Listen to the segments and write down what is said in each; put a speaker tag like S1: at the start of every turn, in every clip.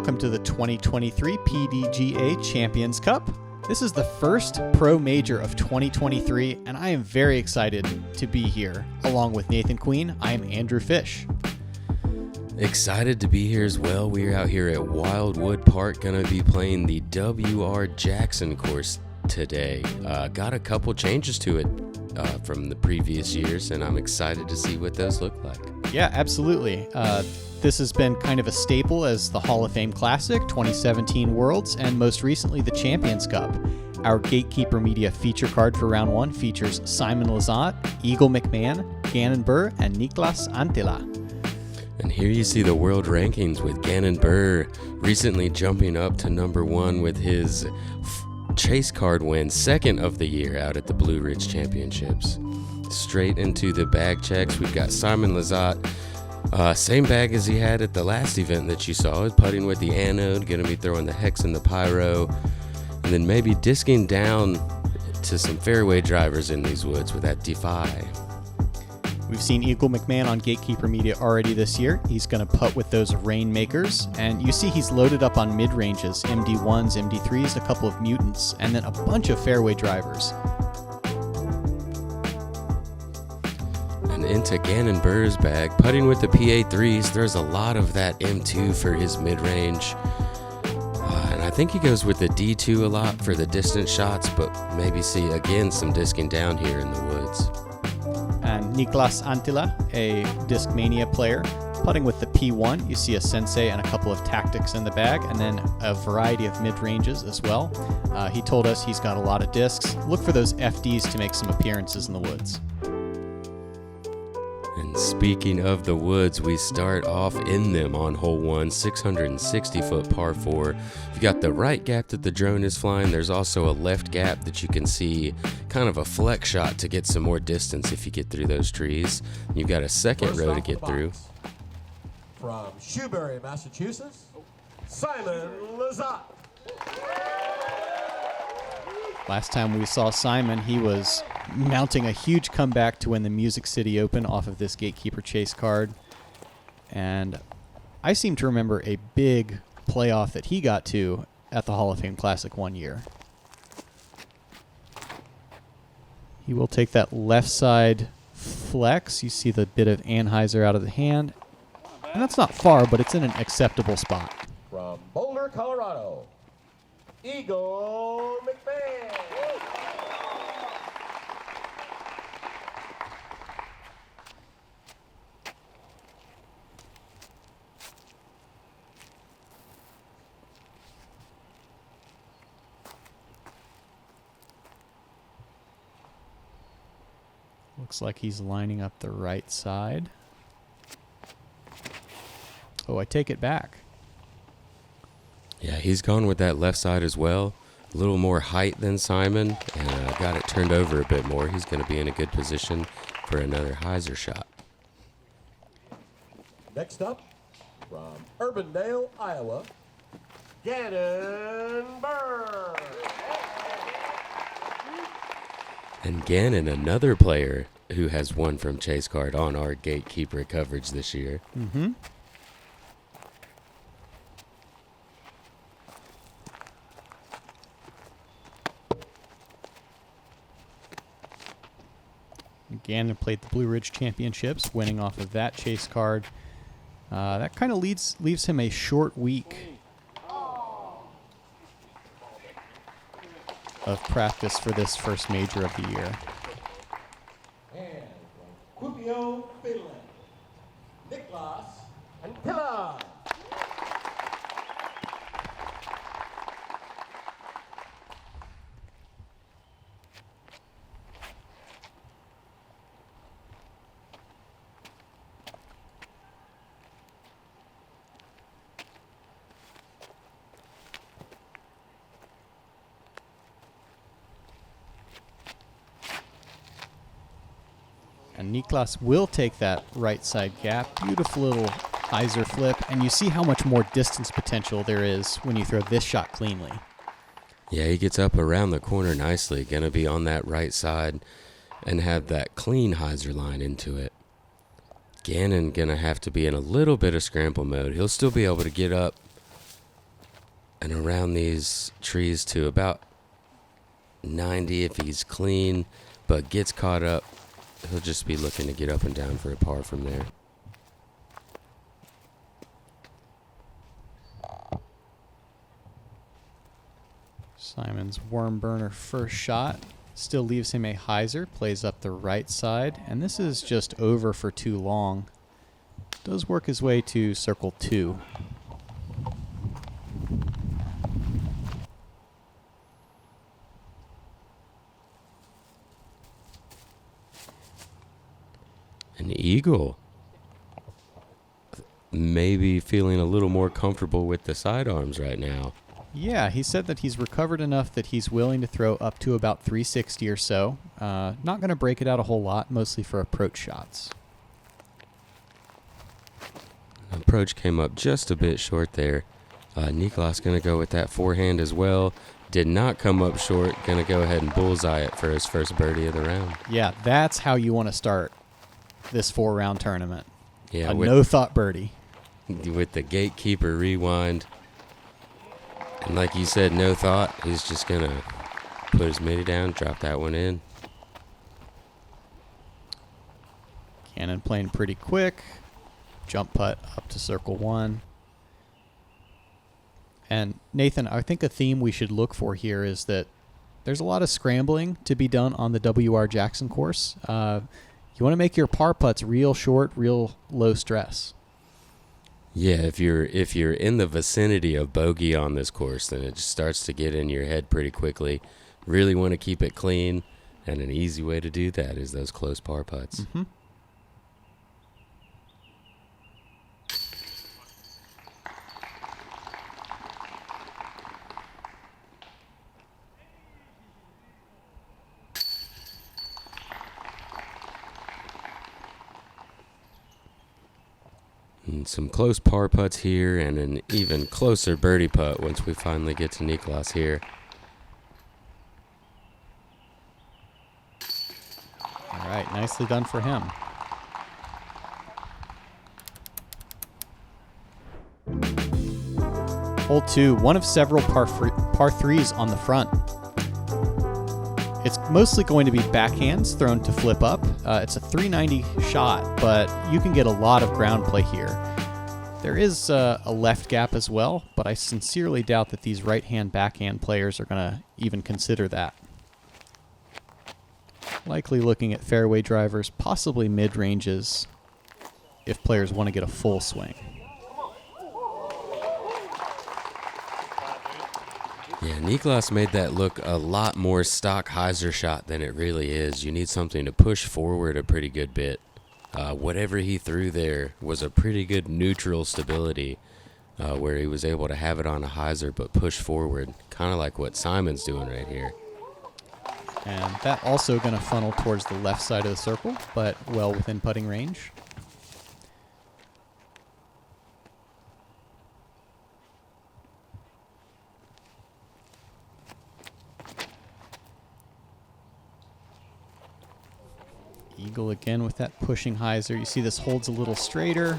S1: Welcome to the 2023 PDGA Champions Cup. This is the first Pro Major of 2023, and I am very excited to be here. Along with Nathan Queen, I am Andrew Fish.
S2: Excited to be here as well. We're out here at Wildwood Park, going to be playing the W.R. Jackson course today. Got a couple changes to it from the previous years, and I'm excited to see what those look like.
S1: Yeah, absolutely. This has been kind of a staple as the Hall of Fame Classic, 2017 Worlds, and most recently the Champions Cup. Our Gatekeeper Media feature card for round one features Simon Lizotte, Eagle McMahon, Gannon Buhr, and Niklas Anttila.
S2: And here you see the world rankings with Gannon Buhr recently jumping up to number one with his chase card win, second of the year out at the Blue Ridge Championships. Straight into the bag checks, we've got Simon Lizotte. Same bag as he had at the last event that you saw, putting with the anode, going to be throwing the hex and the pyro, and then maybe disking down to some fairway drivers in these woods with that defy.
S1: We've seen Eagle McMahon on Gatekeeper Media already this year. He's going to putt with those Rainmakers, and you see he's loaded up on mid-ranges, MD1s, MD3s, a couple of Mutants, and then a bunch of fairway drivers.
S2: Into Gannon Buhr's bag, putting with the PA3s. There's a lot of that M2 for his mid-range, and I think he goes with the D2 a lot for the distance shots, but maybe see again some disking down here in the woods.
S1: And Niklas Anttila, a Discmania player, putting with the P1. You see a Sensei and a couple of Tactics in the bag, and then a variety of mid-ranges as well. He told us he's got a lot of discs. Look for those FDs to make some appearances in the woods.
S2: And speaking of the woods, we start off in them on hole one, 660-foot par 4. You've got the right gap that the drone is flying. There's also a left gap that you can see, kind of a flex shot to get some more distance if you get through those trees. You've got a second row to get through.
S3: From Shrewsbury, Massachusetts, Simon Lizotte.
S1: Last time we saw Simon, he was mounting a huge comeback to win the Music City Open off of this Gatekeeper chase card. And I seem to remember a big playoff that he got to at the Hall of Fame Classic one year. He will take that left side flex. You see the bit of Anheuser out of the hand. And that's not far, but it's in an acceptable spot.
S3: From Boulder, Colorado, Eagle McMahon.
S1: Looks like he's lining up the right side. Oh, I take it back.
S2: Yeah, he's gone with that left side as well. A little more height than Simon, and got it turned over a bit more. He's going to be in a good position for another hyzer shot.
S3: Next up, from Urbandale, Iowa, Gannon Buhr.
S2: And Gannon, another player who has won from chase card on our Gatekeeper coverage this year.
S1: Mm-hmm. Gannon played the Blue Ridge Championships, winning off of that chase card. That kind of leaves him a short week of practice for this first major of the year.
S3: And from Kuopio, Finland, Niklas Anttila.
S1: And Niklas will take that right side gap. Beautiful little hyzer flip. And you see how much more distance potential there is when you throw this shot cleanly.
S2: Yeah, he gets up around the corner nicely. Going to be on that right side and have that clean hyzer line into it. Gannon going to have to be in a little bit of scramble mode. He'll still be able to get up and around these trees to about 90 if he's clean, but gets caught up. He'll just be looking to get up and down for a par from there.
S1: Simon's worm burner first shot still leaves him a hyzer, plays up the right side, and this is just over for too long. Does work his way to circle 2.
S2: An eagle. Maybe feeling a little more comfortable with the sidearms right now.
S1: Yeah, he said that he's recovered enough that he's willing to throw up to about 360 or so. Not going to break it out a whole lot, mostly for approach shots.
S2: Approach came up just a bit short there. Niklas going to go with that forehand as well. Did not come up short. Going to go ahead and bullseye it for his first birdie of the round.
S1: Yeah, that's how you want to start this 4-round tournament.
S2: Yeah,
S1: a no-thought birdie.
S2: With the Gatekeeper rewind. And like you said, no thought. He's just going to put his middie down, drop that one in.
S1: Gannon playing pretty quick. Jump putt up to circle 1. And Nathan, I think a theme we should look for here is that there's a lot of scrambling to be done on the W.R. Jackson course. You want to make your par putts real short, real low stress.
S2: Yeah, if you're in the vicinity of bogey on this course, then it just starts to get in your head pretty quickly. Really want to keep it clean, and an easy way to do that is those close par putts.
S1: Mm-hmm.
S2: And some close par putts here, and an even closer birdie putt once we finally get to Niklas here.
S1: All right, nicely done for him. Hole 2, one of several par 3s on the front. It's mostly going to be backhands thrown to flip up. It's a 390 shot, but you can get a lot of ground play here. There is a left gap as well, but I sincerely doubt that these right-hand backhand players are going to even consider that. Likely looking at fairway drivers, possibly mid-ranges, if players want to get a full swing.
S2: Yeah, Niklas made that look a lot more stock hyzer shot than it really is. You need something to push forward a pretty good bit. Whatever he threw there was a pretty good neutral stability where he was able to have it on a hyzer but push forward, kind of like what Simon's doing right here.
S1: And that also going to funnel towards the left side of the circle, but well within putting range. Eagle again with that pushing hyzer. You see this holds a little straighter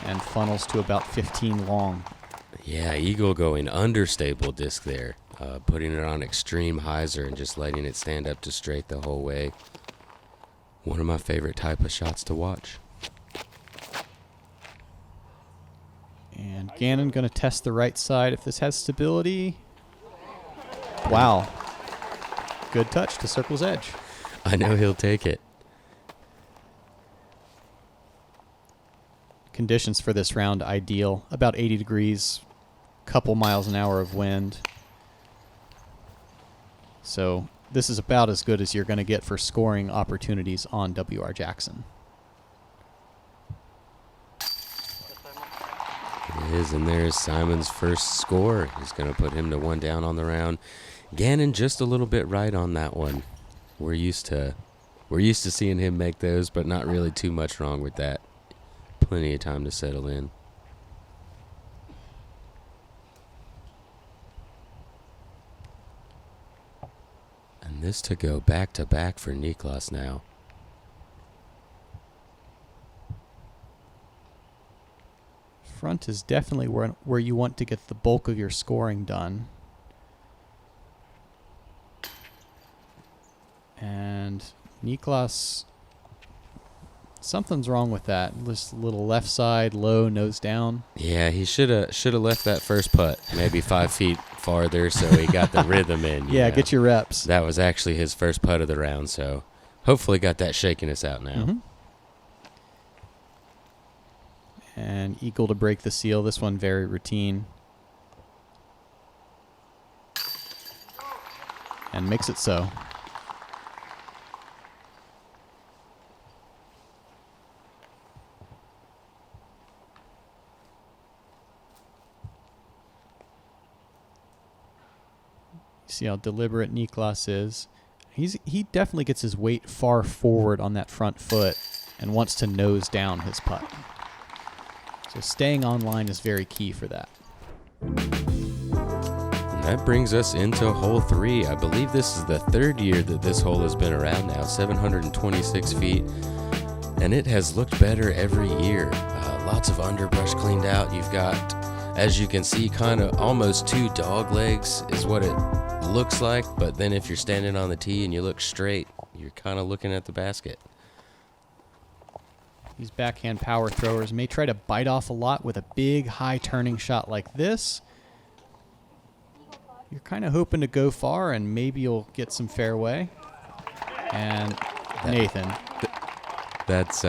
S1: and funnels to about 15 long.
S2: Yeah, Eagle going understable disc there, putting it on extreme hyzer and just letting it stand up to straight the whole way. One of my favorite type of shots to watch.
S1: And Gannon going to test the right side if this has stability. Wow. Good touch to circle's edge.
S2: I know he'll take it.
S1: Conditions for this round ideal. About 80 degrees, couple miles an hour of wind. So this is about as good as you're going to get for scoring opportunities on W.R. Jackson.
S2: It is, and there's Simon's first score. He's going to put him to 1 down on the round. Gannon just a little bit right on that one. We're used to seeing him make those, but not really too much wrong with that. Plenty of time to settle in. And this to go back to back for Niklas now.
S1: front is definitely where you want to get the bulk of your scoring done. And Niklas, something's wrong with that. Just a little left side, low, nose down.
S2: Yeah, he should have left that first putt maybe 5 feet farther so he got the rhythm in.
S1: Yeah, get your reps.
S2: That was actually his first putt of the round, so hopefully got that shakiness out now.
S1: Mm-hmm. And eagle to break the seal. This one very routine. And makes it so. See how deliberate Niklas is. He definitely gets his weight far forward on that front foot and wants to nose down his putt. So staying on line is very key for that.
S2: And that brings us into hole 3. I believe this is the 3rd year that this hole has been around now, 726 feet. And it has looked better every year. Lots of underbrush cleaned out. You've got, as you can see, kind of almost 2 dog legs is what it looks like. But then if you're standing on the tee and you look straight, you're kind of looking at the basket.
S1: These backhand power throwers may try to bite off a lot with a big, high turning shot like this. You're kind of hoping to go far, and maybe you'll get some fairway. And Nathan.
S2: That's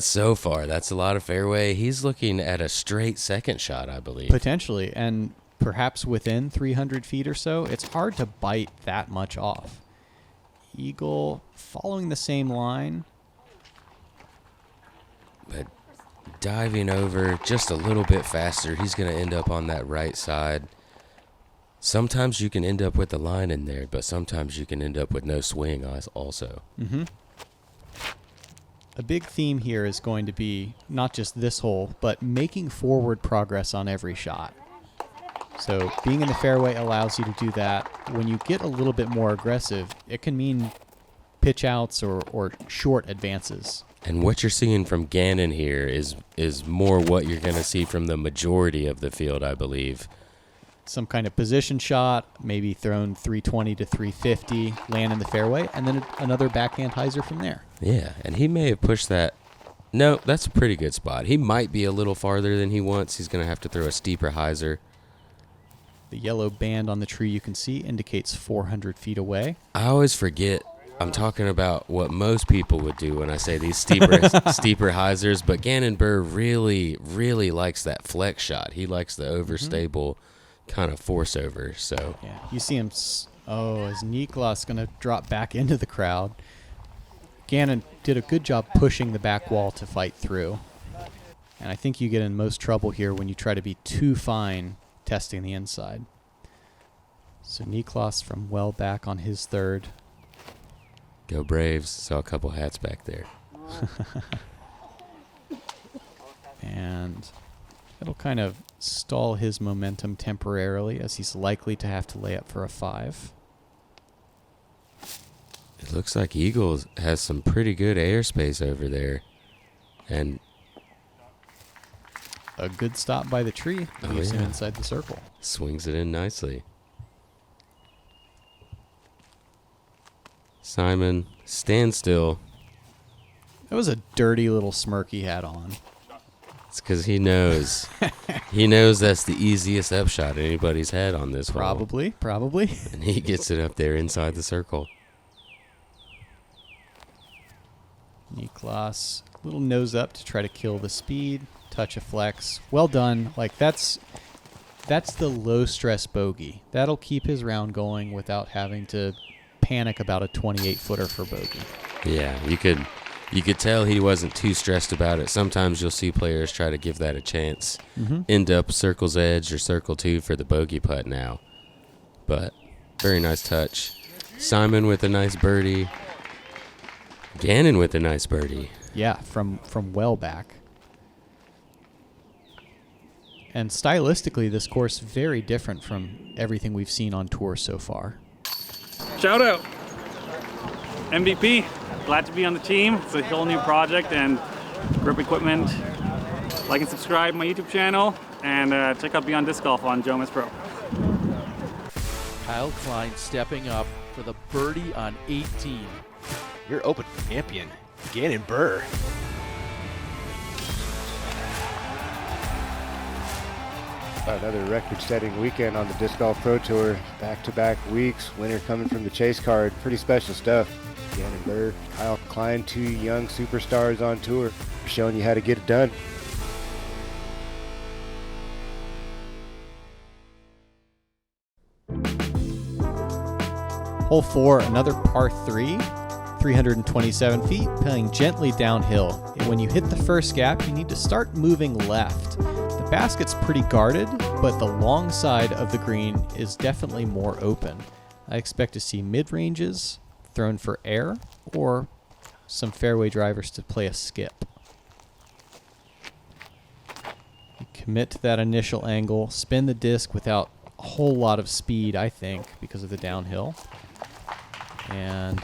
S2: so far. That's a lot of fairway. He's looking at a straight second shot, I believe.
S1: Potentially, and perhaps within 300 feet or so. It's hard to bite that much off. Eagle following the same line.
S2: But diving over just a little bit faster, he's going to end up on that right side. Sometimes you can end up with the line in there, but sometimes you can end up with no swing also.
S1: Mm-hmm. A big theme here is going to be not just this hole, but making forward progress on every shot. So being in the fairway allows you to do that. When you get a little bit more aggressive, it can mean pitch outs or short advances.
S2: And what you're seeing from Gannon here is more what you're going to see from the majority of the field, I believe.
S1: Some kind of position shot, maybe thrown 320 to 350, land in the fairway, and then another backhand hyzer from there.
S2: Yeah, and he may have pushed that. No, that's a pretty good spot. He might be a little farther than he wants. He's going to have to throw a steeper hyzer.
S1: The yellow band on the tree you can see indicates 400 feet away.
S2: I always forget I'm talking about what most people would do when I say these steeper hyzers, but Gannon Buhr really, really likes that flex shot. He likes the overstable kind of force over. So
S1: yeah, you see him. Is Niklas going to drop back into the crowd? Gannon did a good job pushing the back wall to fight through, and I think you get in most trouble here when you try to be too fine testing the inside. So Niklas from well back on his third.
S2: Go Braves. Saw a couple hats back there.
S1: And it'll kind of stall his momentum temporarily as he's likely to have to lay up for a 5.
S2: It looks like Eagles has some pretty good airspace over there. And
S1: a good stop by the tree. Leaves him inside the circle.
S2: Swings it in nicely. Simon, stand still.
S1: That was a dirty little smirk he had on.
S2: It's because he knows. He knows that's the easiest upshot anybody's had on this hole.
S1: Probably.
S2: And he gets it up there inside the circle.
S1: Niklas, little nose up to try to kill the speed. Touch of flex. Well done. Like that's the low stress bogey. That'll keep his round going without having to panic about a 28-footer for bogey.
S2: Yeah, you could tell he wasn't too stressed about it. Sometimes you'll see players try to give that a chance. End up circle's edge or circle 2 for the bogey putt now. But very nice touch. Simon with a nice birdie. Gannon with a nice birdie.
S1: Yeah, from well back. And stylistically, this course very different from everything we've seen on tour so far.
S4: Shout out, MVP. Glad to be on the team. It's a whole new project and grip equipment. Like and subscribe to my YouTube channel, and check out Beyond Disc Golf on Joe Pro.
S5: Kyle Klein stepping up for the birdie on 18.
S6: Your Open champion, Gannon Buhr.
S7: Another record-setting weekend on the Disc Golf Pro Tour. Back-to-back weeks. Winner coming from the chase card. Pretty special stuff. Gannon Buhr, Kyle Klein, two young superstars on tour, showing you how to get it done.
S1: Hole 4, another par 3, 327 feet, playing gently downhill. And when you hit the first gap, you need to start moving left. The basket's pretty guarded, but the long side of the green is definitely more open. I expect to see mid-ranges thrown for air or some fairway drivers to play a skip. You commit to that initial angle, spin the disc without a whole lot of speed, I think, because of the downhill. And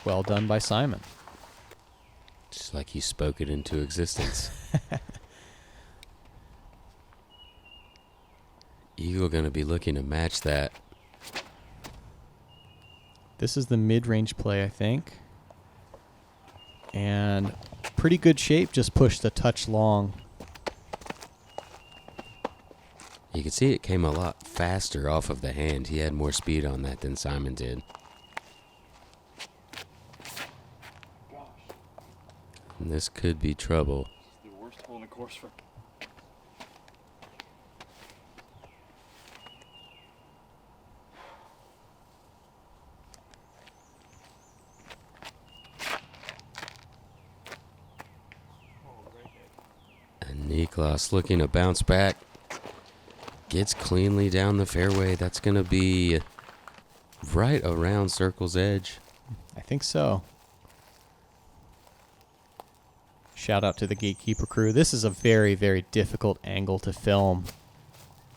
S1: well done by Simon.
S2: Just like he spoke it into existence. Eagle going to be looking to match that.
S1: This is the mid-range play, I think. And pretty good shape, just pushed a touch long.
S2: You can see it came a lot faster off of the hand. He had more speed on that than Simon did. And this could be trouble.
S4: The worst hole in the course for.
S2: And Niklas looking to bounce back. Gets cleanly down the fairway. That's going to be right around circle's edge.
S1: I think so. Shout out to the Gatekeeper crew. This is a very, very difficult angle to film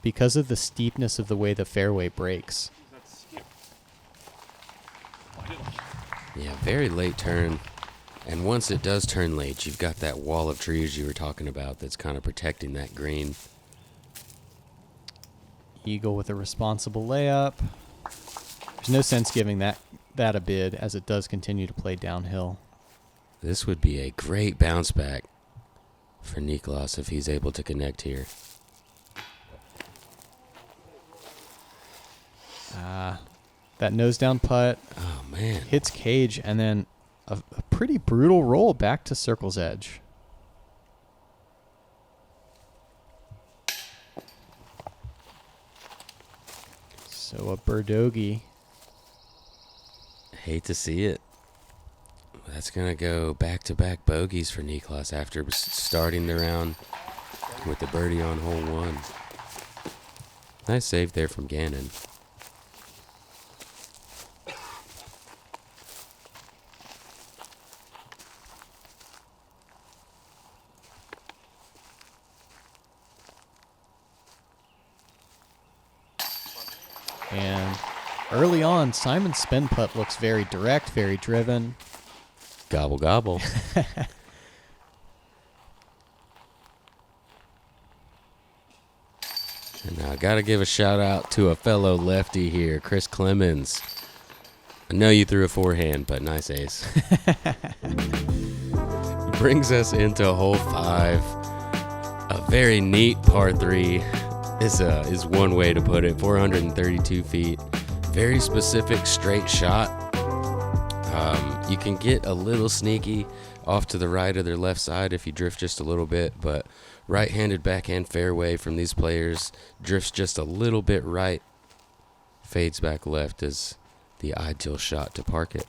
S1: because of the steepness of the way the fairway breaks.
S2: Yeah, very late turn. And once it does turn late, you've got that wall of trees you were talking about that's kind of protecting that green.
S1: Eagle with a responsible layup. There's no sense giving that a bid as it does continue to play downhill.
S2: This would be a great bounce back for Niklas if he's able to connect here.
S1: That nose down putt
S2: Oh, man.
S1: hits cage and then a pretty brutal roll back to circle's edge. So a birdogey.
S2: Hate to see it. That's going to go back-to-back bogeys for Niklas after starting the round with the birdie on hole 1. Nice save there from Gannon.
S1: And early on, Simon's spin putt looks very direct, very driven.
S2: Gobble, gobble. And now I got to give a shout out to a fellow lefty here, Chris Clemens. I know you threw a forehand, but nice ace. Brings us into hole 5. A very neat par 3 is one way to put it. 432 feet. Very specific straight shot. You can get a little sneaky off to the right or their left side if you drift just a little bit, but right-handed backhand fairway from these players drifts just a little bit right, fades back left is the ideal shot to park it.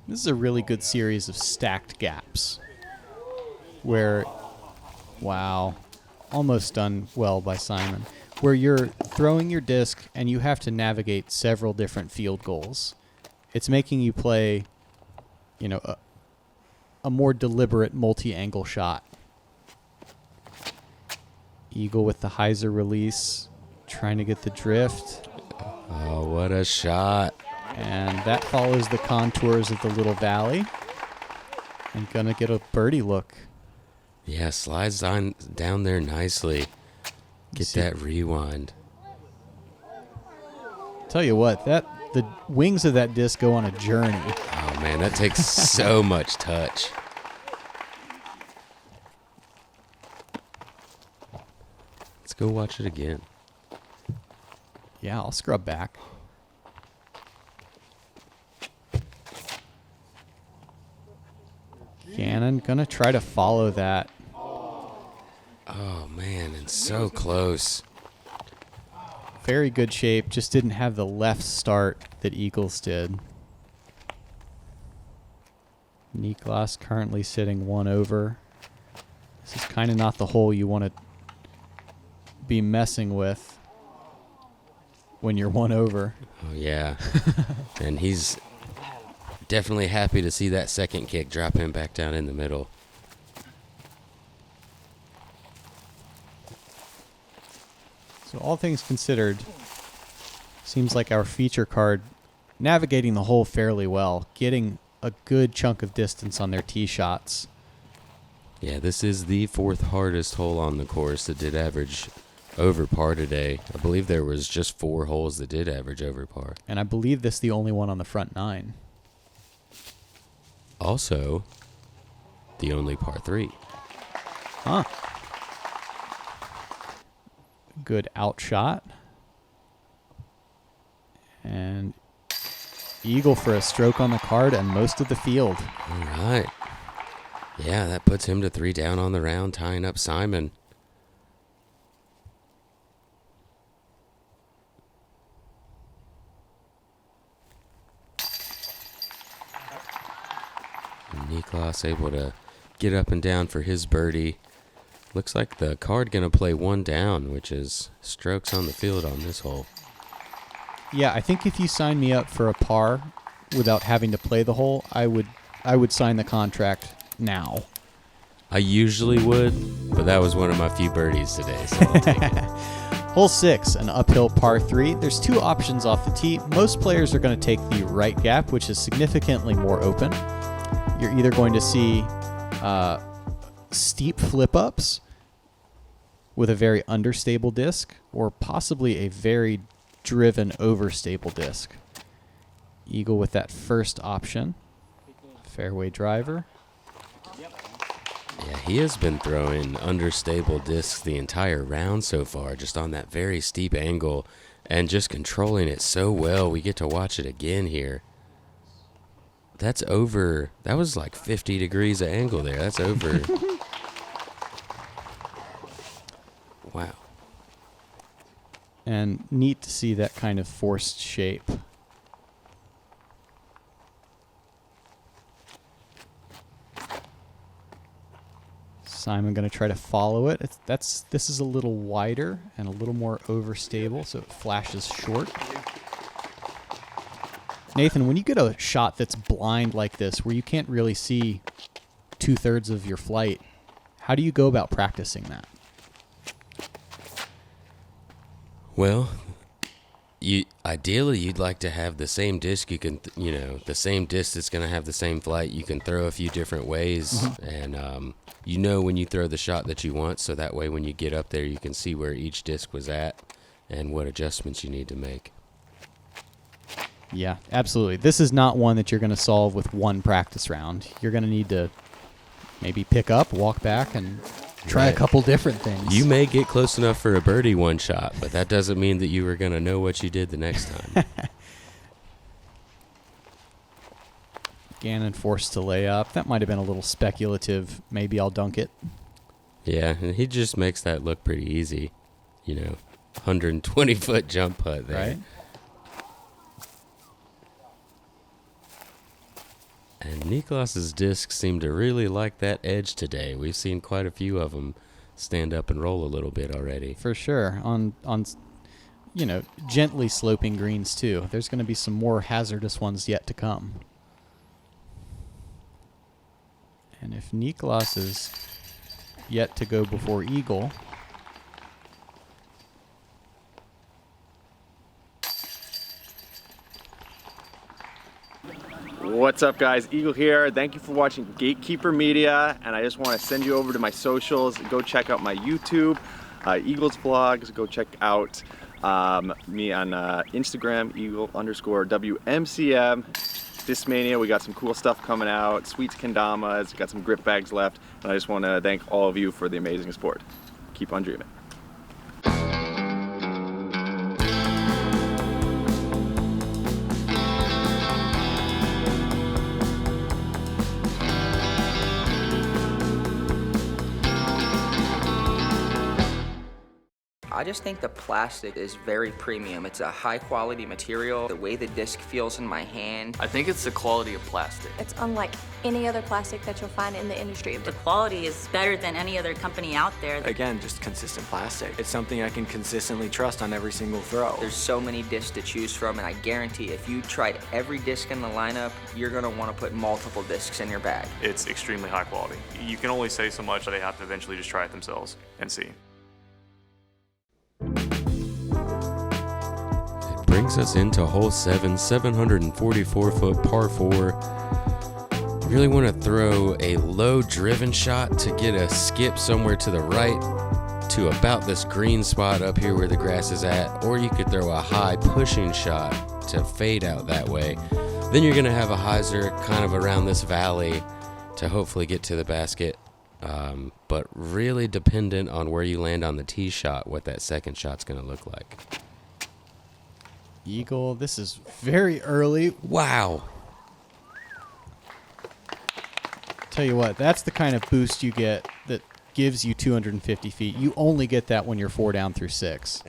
S1: This is a really good series of stacked gaps where, wow, almost done well by Simon, where you're throwing your disc and you have to navigate several different field goals. It's making you play, a more deliberate multi-angle shot. Eagle with the hyzer release, trying to get the drift.
S2: Oh, what a shot.
S1: And that follows the contours of the little valley. And gonna get a birdie look.
S2: Yeah, slides on down there nicely. Get that rewind.
S1: Tell you what, the wings of that disc go on a journey.
S2: Oh man, that takes so much touch. Let's go watch it again.
S1: Yeah, I'll scrub back. Gannon gonna try to follow that.
S2: Oh man, and so close.
S1: Very good shape, just didn't have the left start that Eagles did. Niklas currently sitting 1 over. This is kind of not the hole you want to be messing with when you're 1 over.
S2: Oh yeah. And he's definitely happy to see that second kick drop him back down in the middle.
S1: So all things considered, seems like our feature card navigating the hole fairly well, getting a good chunk of distance on their tee shots.
S2: Yeah, this is the 4th hardest hole on the course that did average over par today. I believe there was just 4 holes that did average over par.
S1: And I believe this is the only one on the front 9.
S2: Also, the only par 3.
S1: Huh. Good outshot. And eagle for a stroke on the card and most of the field.
S2: All right. Yeah, that puts him to 3 down on the round, tying up Simon. And Niklas able to get up and down for his birdie. Looks like the card going to play 1 down, which is strokes on the field on this hole.
S1: Yeah, I think if you sign me up for a par without having to play the hole, I would sign the contract now.
S2: I usually would, but that was one of my few birdies today, so I'll take it.
S1: Hole 6, an uphill par 3. There's 2 options off the tee. Most players are going to take the right gap, which is significantly more open. You're either going to see steep flip-ups with a very understable disc, or possibly a very driven overstable disc. Eagle with that first option. Fairway driver.
S2: Yeah, he has been throwing understable discs the entire round so far, just on that very steep angle, and just controlling it so well. We get to watch it again here. That's over. That was like 50 degrees of angle there. That's over. Wow.
S1: And neat to see that kind of forced shape. Simon going to try to follow it. This is a little wider and a little more overstable, so it flashes short. Nathan, when you get a shot that's blind like this, where you can't really see 2/3 of your flight, how do you go about practicing that?
S2: Well, ideally you'd like to have the same disc. You can, the same disc that's going to have the same flight. You can throw a few different ways, and when you throw the shot that you want, so that way when you get up there, you can see where each disc was at and what adjustments you need to make.
S1: Yeah, absolutely. This is not one that you're going to solve with one practice round. You're going to need to maybe pick up, walk back, and try a couple different things.
S2: You may get close enough for a birdie one shot, but that doesn't mean that you were going to know what you did the next time.
S1: Gannon forced to lay up. That might have been a little speculative. Maybe I'll dunk it.
S2: Yeah, and he just makes that look pretty easy. 120-foot jump putt there.
S1: Right?
S2: And Niklas's discs seem to really like that edge today. We've seen quite a few of them stand up and roll a little bit already.
S1: For sure. On gently sloping greens, too. There's going to be some more hazardous ones yet to come. And if Niklas is yet to go before eagle,
S8: What's up, guys? Eagle here. Thank you for watching Gatekeeper Media, and I just want to send you over to my socials. Go check out my YouTube, Eagles vlogs. Go check out me on Instagram, Eagle_WMCM. Discmania, we got some cool stuff coming out. Sweets Kendamas, got some grip bags left, and I just want to thank all of you for the amazing support. Keep on dreaming.
S9: I just think the plastic is very premium. It's a high quality material. The way the disc feels in my hand.
S5: I think it's the quality of plastic.
S10: It's unlike any other plastic that you'll find in the industry.
S11: The quality is better than any other company out there.
S12: Again, just consistent plastic. It's something I can consistently trust on every single throw.
S9: There's so many discs to choose from, and I guarantee if you tried every disc in the lineup, you're gonna wanna put multiple discs in your bag.
S4: It's extremely high quality. You can only say so much, they have to eventually just try it themselves and see.
S2: Brings us into hole 7, 744-foot par 4. Really want to throw a low driven shot to get a skip somewhere to the right to about this green spot up here where the grass is at, or you could throw a high pushing shot to fade out that way. Then you're going to have a hyzer kind of around this valley to hopefully get to the basket, but really dependent on where you land on the tee shot, what that second shot's going to look like.
S1: Eagle, this is very early.
S2: Wow.
S1: Tell you what, that's the kind of boost you get that gives you 250 feet. You only get that when you're 4 down through 6.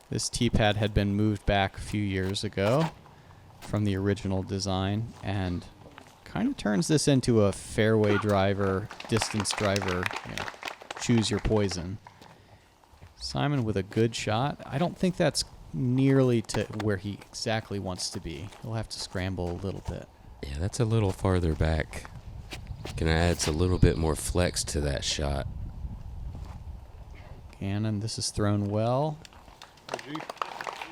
S1: This tee pad had been moved back a few years ago from the original design and kind of turns this into a fairway driver, distance driver, choose your poison. Simon with a good shot. I don't think that's nearly to where he exactly wants to be. He'll have to scramble a little bit.
S2: Yeah, that's a little farther back. Gonna add a little bit more flex to that shot.
S1: Gannon, this is thrown well.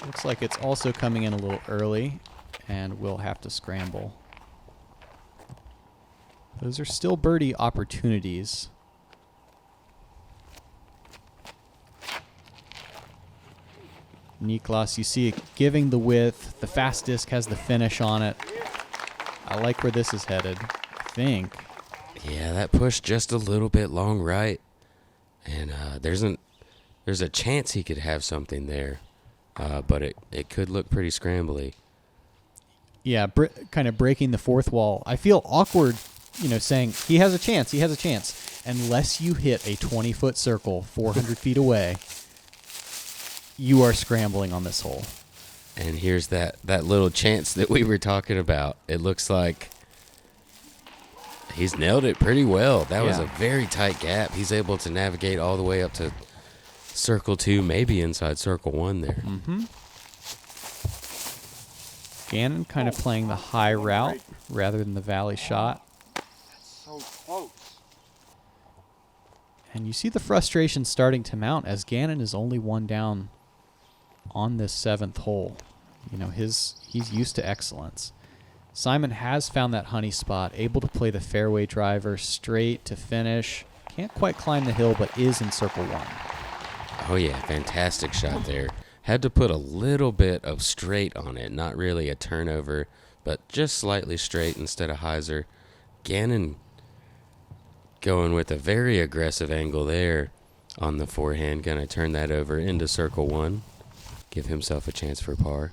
S1: Looks like it's also coming in a little early, and we'll have to scramble. Those are still birdie opportunities. Niklas, you see it giving the width. The fast disc has the finish on it. I like where this is headed, I think.
S2: Yeah, that push just a little bit long right. And there's a chance he could have something there. But it could look pretty scrambly.
S1: Yeah, kind of breaking the fourth wall. I feel awkward, saying he has a chance, unless you hit a 20-foot circle 400 feet away. You are scrambling on this hole.
S2: And here's that little chance that we were talking about. It looks like he's nailed it pretty well. That was a very tight gap. He's able to navigate all the way up to circle 2, maybe inside circle 1 there.
S1: Mm-hmm. Gannon kind of playing the high route rather than the valley shot.
S3: So close.
S1: And you see the frustration starting to mount as Gannon is only 1 down on this 7th hole. He's used to excellence. Simon has found that honey spot, able to play the fairway driver straight to finish. Can't quite climb the hill, but is in circle 1.
S2: Oh yeah, fantastic shot there. Had to put a little bit of straight on it, not really a turnover, but just slightly straight instead of hyzer. Gannon going with a very aggressive angle there on the forehand. Gonna turn that over into circle 1. Give himself a chance for par.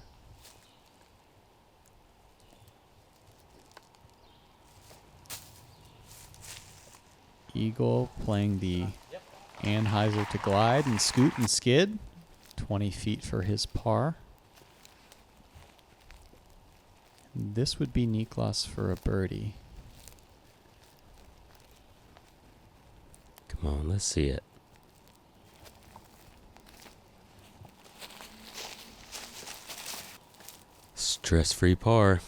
S1: Eagle playing the Anheuser to glide and scoot and skid. 20 feet for his par. This would be Niklas for a birdie.
S2: Come on, let's see it. Stress-free par.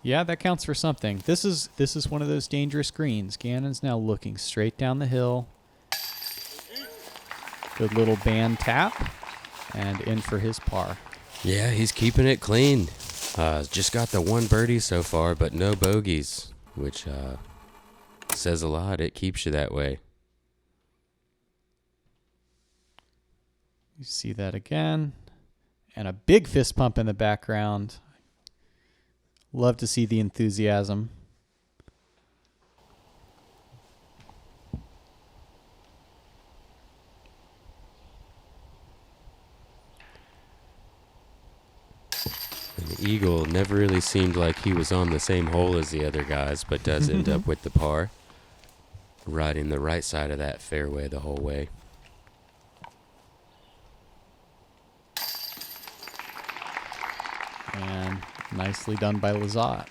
S1: Yeah, that counts for something. This is one of those dangerous greens. Gannon's now looking straight down the hill. Good little band tap, and in for his par.
S2: Yeah, he's keeping it clean. Just got the one birdie so far, but no bogeys, which says a lot. It keeps you that way.
S1: You see that again. And a big fist pump in the background. Love to see the enthusiasm.
S2: And the Eagle never really seemed like he was on the same hole as the other guys, but does end up with the par. Riding the right side of that fairway the whole way.
S1: And nicely done by Lizotte.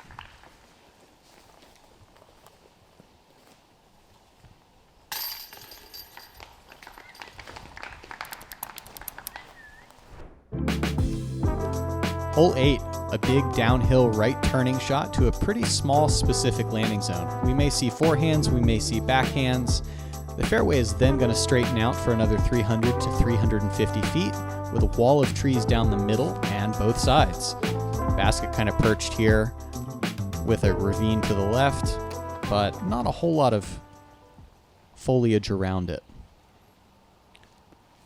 S1: Hole 8, a big downhill right turning shot to a pretty small specific landing zone. We may see forehands, we may see backhands. The fairway is then going to straighten out for another 300 to 350 feet with a wall of trees down the middle and both sides. Basket kind of perched here with a ravine to the left, but not a whole lot of foliage around it.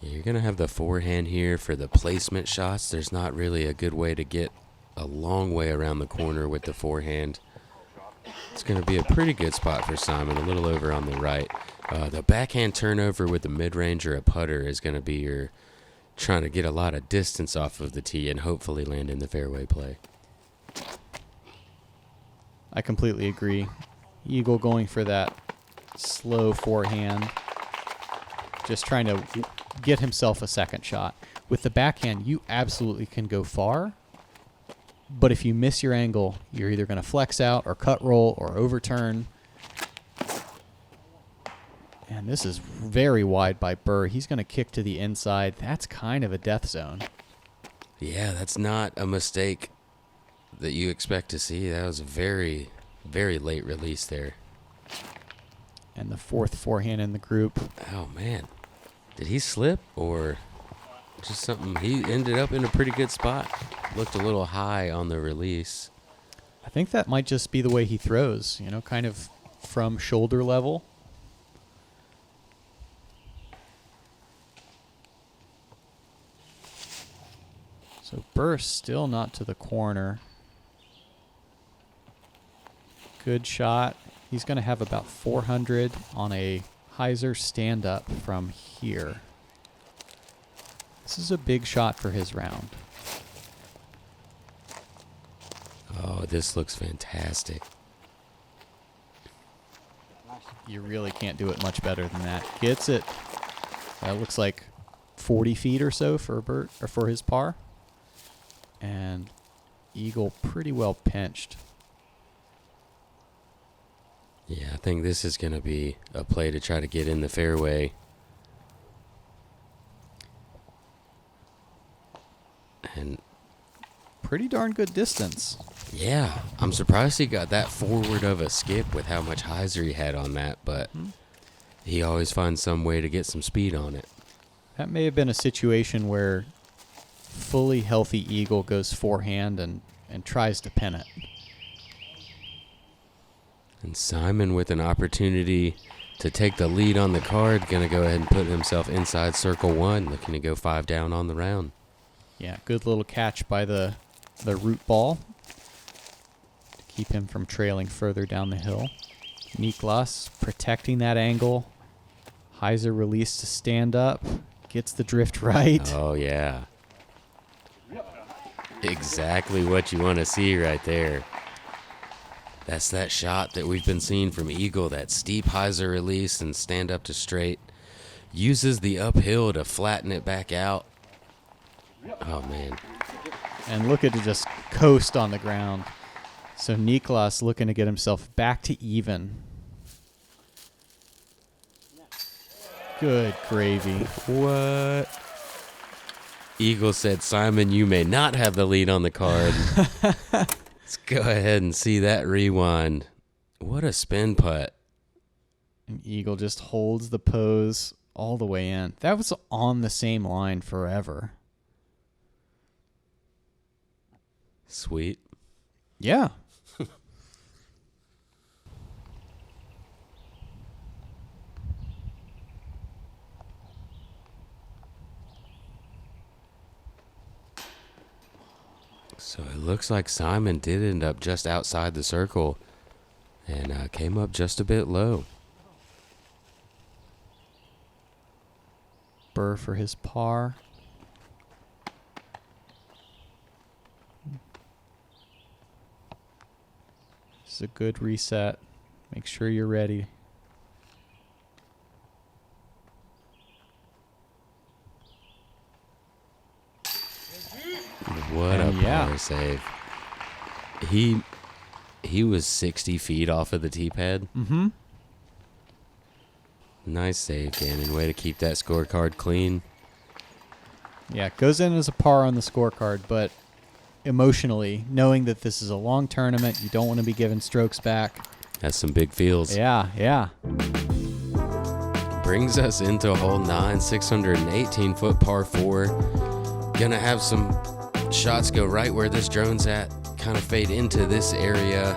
S2: Yeah, you're going to have the forehand here for the placement shots. There's not really a good way to get a long way around the corner with the forehand. It's going to be a pretty good spot for Simon, a little over on the right. The backhand turnover with the mid-range or a putter is going to be your trying to get a lot of distance off of the tee and hopefully land in the fairway play.
S1: I completely agree. Eagle going for that slow forehand. Just trying to get himself a second shot. With the backhand, you absolutely can go far. But if you miss your angle, you're either going to flex out or cut roll or overturn. And this is very wide by Buhr. He's going to kick to the inside. That's kind of a death zone.
S2: Yeah, that's not a mistake that you expect to see. That was a very, very late release there.
S1: And the fourth forehand in the group.
S2: Oh, man. Did he slip or just something? He ended up in a pretty good spot. Looked a little high on the release.
S1: I think that might just be the way he throws, you know, kind of from shoulder level. So Buhr still not to the corner. Good shot. He's going to have about 400 on a hyzer stand-up from here. This is a big shot for his round.
S2: Oh, this looks fantastic.
S1: You really can't do it much better than that. Gets it. That looks like 40 feet or so for Buhr, or for his par. And Eagle pretty well pinched.
S2: Yeah, I think this is going to be a play to try to get in the fairway. And
S1: pretty darn good distance.
S2: Yeah, I'm surprised he got that forward of a skip with how much hyzer he had on that, but he always finds some way to get some speed on it.
S1: That may have been a situation where fully healthy Eagle goes forehand and tries to pin it.
S2: And Simon with an opportunity to take the lead on the card, going to go ahead and put himself inside circle one, looking to go 5 down on the round.
S1: Yeah, good little catch by the root ball to keep him from trailing further down the hill. Niklas protecting that angle. Hyzer release to stand up. Gets the drift right.
S2: Oh, yeah. Exactly what you want to see right there. That's that shot that we've been seeing from Eagle, that steep hyzer release and stand up to straight. Uses the uphill to flatten it back out. Oh, man.
S1: And look at it just coast on the ground. So Niklas looking to get himself back to even. Good gravy.
S2: What? Eagle said, Simon, you may not have the lead on the card. Let's go ahead and see that rewind. What a spin putt.
S1: And Eagle just holds the pose all the way in. That was on the same line forever.
S2: Sweet.
S1: Yeah.
S2: So it looks like Simon did end up just outside the circle and came up just a bit low.
S1: Buhr for his par. This is a good reset. Make sure you're ready.
S2: What a
S1: yeah.
S2: par save. He was 60 feet off of the tee pad.
S1: Mm-hmm.
S2: Nice save, Gannon. Way to keep that scorecard clean.
S1: Yeah, it goes in as a par on the scorecard, but emotionally, knowing that this is a long tournament, you don't want to be giving strokes back.
S2: That's some big feels.
S1: Yeah.
S2: Brings us into hole 9, 618-foot par 4. Gonna have some shots go right where this drone's at, kind of fade into this area.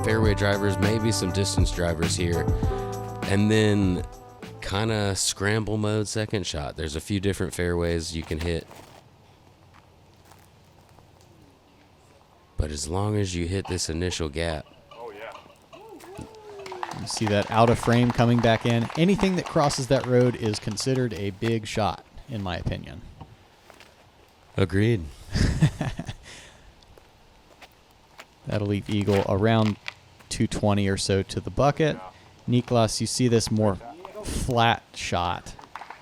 S2: Fairway drivers, maybe some distance drivers here. And then kind of scramble mode second shot. There's a few different fairways you can hit. But as long as you hit this initial gap.
S1: You see that out of frame coming back in. Anything that crosses that road is considered a big shot, in my opinion.
S2: Agreed.
S1: That'll leave Eagle around 220 or so to the bucket. Niklas, you see this more flat shot.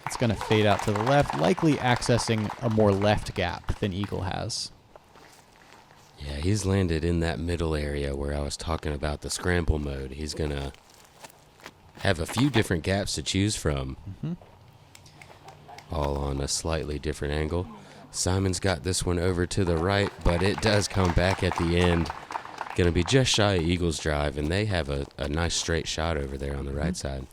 S1: It's going to fade out to the left, likely accessing a more left gap than Eagle has.
S2: Yeah, he's landed in that middle area where I was talking about the scramble mode. He's going to have a few different gaps to choose from, all on a slightly different angle. Simon's got this one over to the right, but it does come back at the end. Going to be just shy of Eagle's drive, and they have a nice straight shot over there on the right side.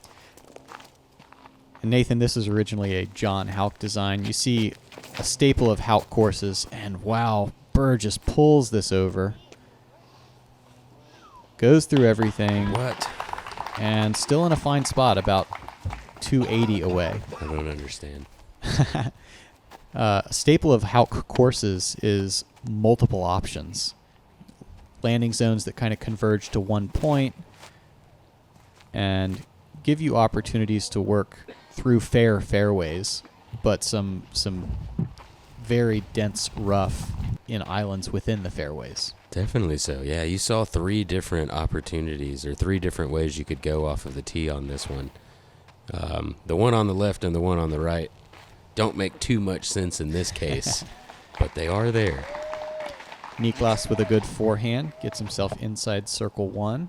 S1: And Nathan, this is originally a John Houck design. You see a staple of Houck courses, and wow, Buhr just pulls this over. Goes through everything.
S2: What?
S1: And still in a fine spot, about 280 away.
S2: I don't understand.
S1: A staple of Houck courses is multiple options. Landing zones that kind of converge to one point and give you opportunities to work through fairways, but some very dense rough in islands within the fairways.
S2: Definitely so. Yeah, you saw 3 different opportunities or 3 different ways you could go off of the tee on this one. The one on the left and the one on the right don't make too much sense in this case, but they are there.
S1: Niklas with a good forehand gets himself inside circle 1.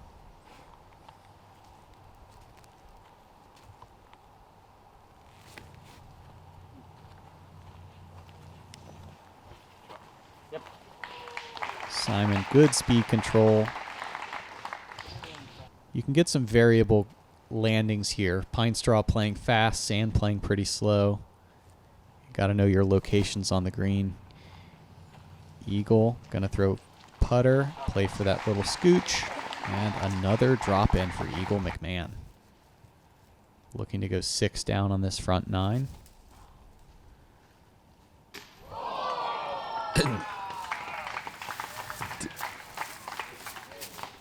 S1: Simon, good speed control. You can get some variable landings here. Pine Straw playing fast, Sand playing pretty slow. You got to know your locations on the green. Eagle gonna throw putter, play for that little scooch, and another drop in for Eagle McMahon. Looking to go 6 down on this front 9.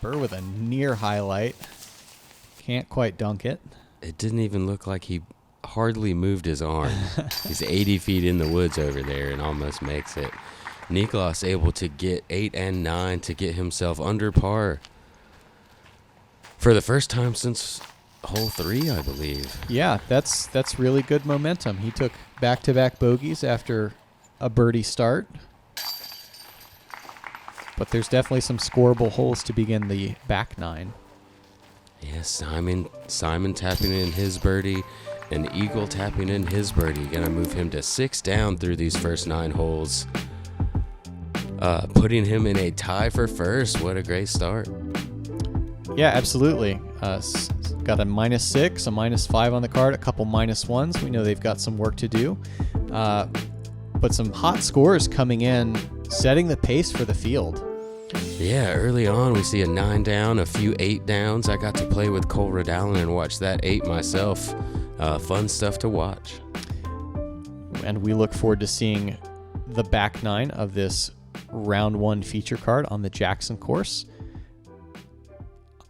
S1: Buhr with a near highlight. Can't quite dunk it.
S2: It didn't even look like he hardly moved his arm. He's 80 feet in the woods over there and almost makes it. Niklas able to get 8 and 9 to get himself under par for the first time since hole 3, I believe.
S1: Yeah, that's really good momentum. He took back-to-back bogeys after a birdie start. But there's definitely some scoreable holes to begin the back 9.
S2: Yes, Simon tapping in his birdie and Eagle tapping in his birdie. Gonna move him to 6 down through these first 9 holes. Putting him in a tie for first. What a great start.
S1: Yeah, absolutely. Got a -6, a -5 on the card, a couple -1s. We know they've got some work to do. But some hot scores coming in setting the pace for the field.
S2: Yeah, early on we see a 9 down, a few 8 downs. I got to play with Cole Redallen and watch that 8 myself. Fun stuff to watch.
S1: And we look forward to seeing the back 9 of this round 1 feature card on the Jackson course.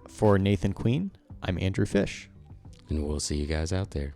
S1: For Nathan Queen, I'm Andrew Fish.
S2: And we'll see you guys out there.